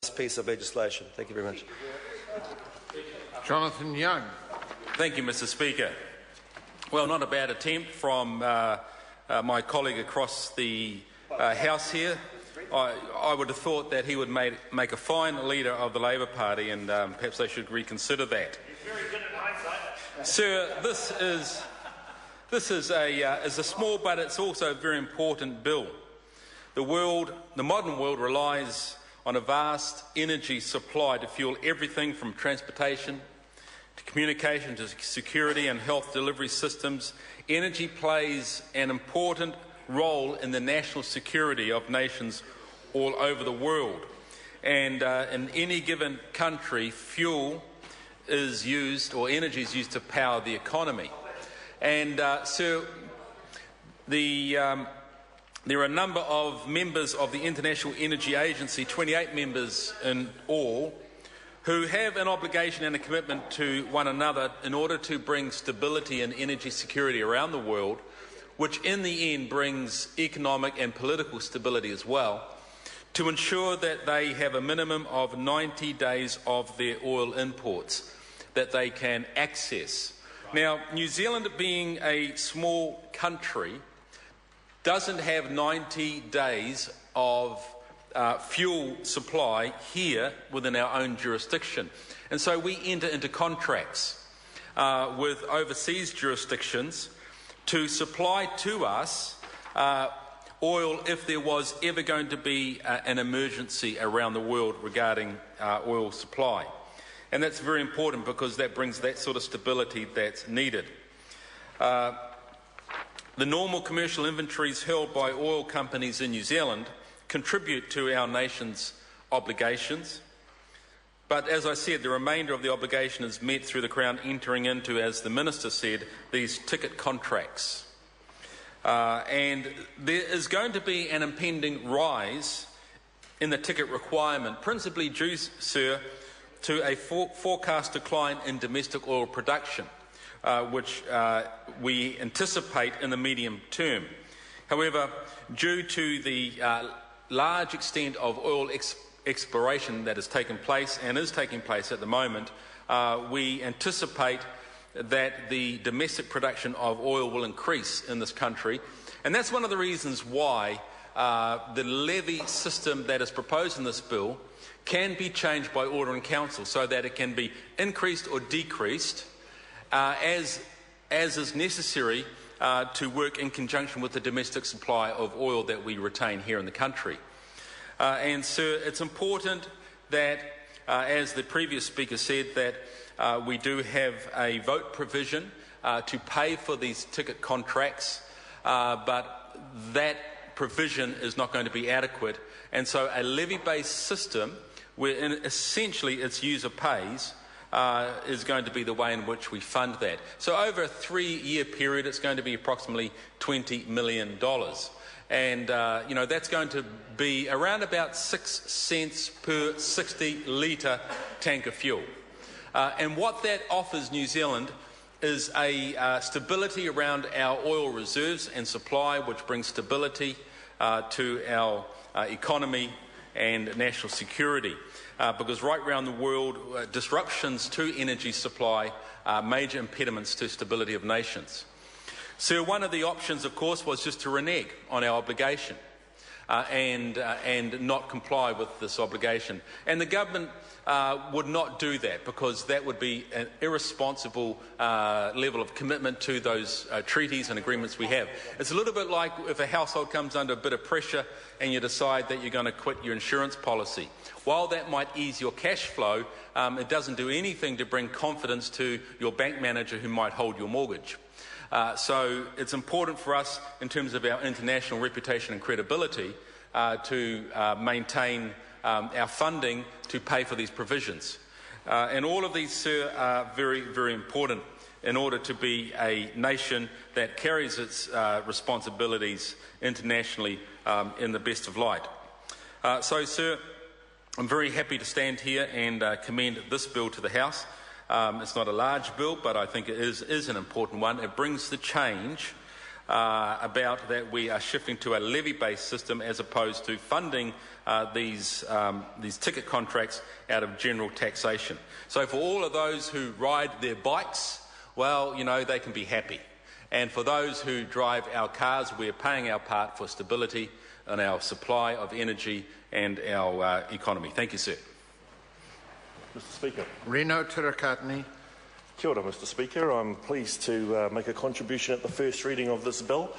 this piece of legislation. Thank you very much. Jonathan Young. Thank you, Mr. Speaker. Well, not a bad attempt from my colleague across the House here. I would have thought that he would make a fine leader of the Labor Party, and perhaps they should reconsider that. He's very good at hindsight. Sir, this is a small, but it's also a very important bill. The modern world relies on a vast energy supply to fuel everything from transportation to communication to security and health delivery systems. Energy plays an important role in the national security of nations all over the world. And in any given country, fuel is used, or energy is used to power the economy. And so there are a number of members of the International Energy Agency, 28 members in all, who have an obligation and a commitment to one another in order to bring stability and energy security around the world, which in the end brings economic and political stability as well, to ensure that they have a minimum of 90 days of their oil imports that they can access. Now, New Zealand, being a small country, doesn't have 90 days of fuel supply here within our own jurisdiction. And so we enter into contracts with overseas jurisdictions to supply to us oil if there was ever going to be an emergency around the world regarding oil supply. And that's very important because that brings that sort of stability that's needed. The normal commercial inventories held by oil companies in New Zealand contribute to our nation's obligations. But as I said, the remainder of the obligation is met through the Crown entering into, as the Minister said, these ticket contracts. And there is going to be an impending rise in the ticket requirement, principally due, sir, to a forecast decline in domestic oil production, which we anticipate in the medium term. However, due to the large extent of oil exploration that has taken place and is taking place at the moment, we anticipate that the domestic production of oil will increase in this country. And that's one of the reasons why the levy system that is proposed in this bill can be changed by order in council so that it can be increased or decreased as is necessary to work in conjunction with the domestic supply of oil that we retain here in the country. And so it's important that, as the previous speaker said, that we do have a vote provision to pay for these ticket contracts, but that provision is not going to be adequate. And so a levy-based system where essentially its user pays is going to be the way in which we fund that. So over a 3-year period, it's going to be approximately $20 million. And, that's going to be around about 6 cents per 60-litre tank of fuel. And what that offers New Zealand is a stability around our oil reserves and supply, which brings stability to our economy and national security. Because right around the world, disruptions to energy supply are major impediments to stability of nations. So one of the options, of course, was just to renege on our obligation and not comply with this obligation. And the government would not do that because that would be an irresponsible level of commitment to those treaties and agreements we have. It's a little bit like if a household comes under a bit of pressure and you decide that you're going to quit your insurance policy. While that might ease your cash flow, it doesn't do anything to bring confidence to your bank manager who might hold your mortgage. So it's important for us, in terms of our international reputation and credibility, to maintain our funding to pay for these provisions. And all of these, sir, are very, very important in order to be a nation that carries its responsibilities internationally in the best of light. So, sir, I'm very happy to stand here and commend this bill to the House. It's not a large bill, but I think it is an important one. It brings the change about that we are shifting to a levy-based system as opposed to funding these ticket contracts out of general taxation. So for all of those who ride their bikes, well, you know, they can be happy. And for those who drive our cars, we're paying our part for stability in our supply of energy and our economy. Thank you, sir. Mr Speaker. Reno Tirakatini. Kia ora, Mr Speaker. I'm pleased to make a contribution at the first reading of this bill.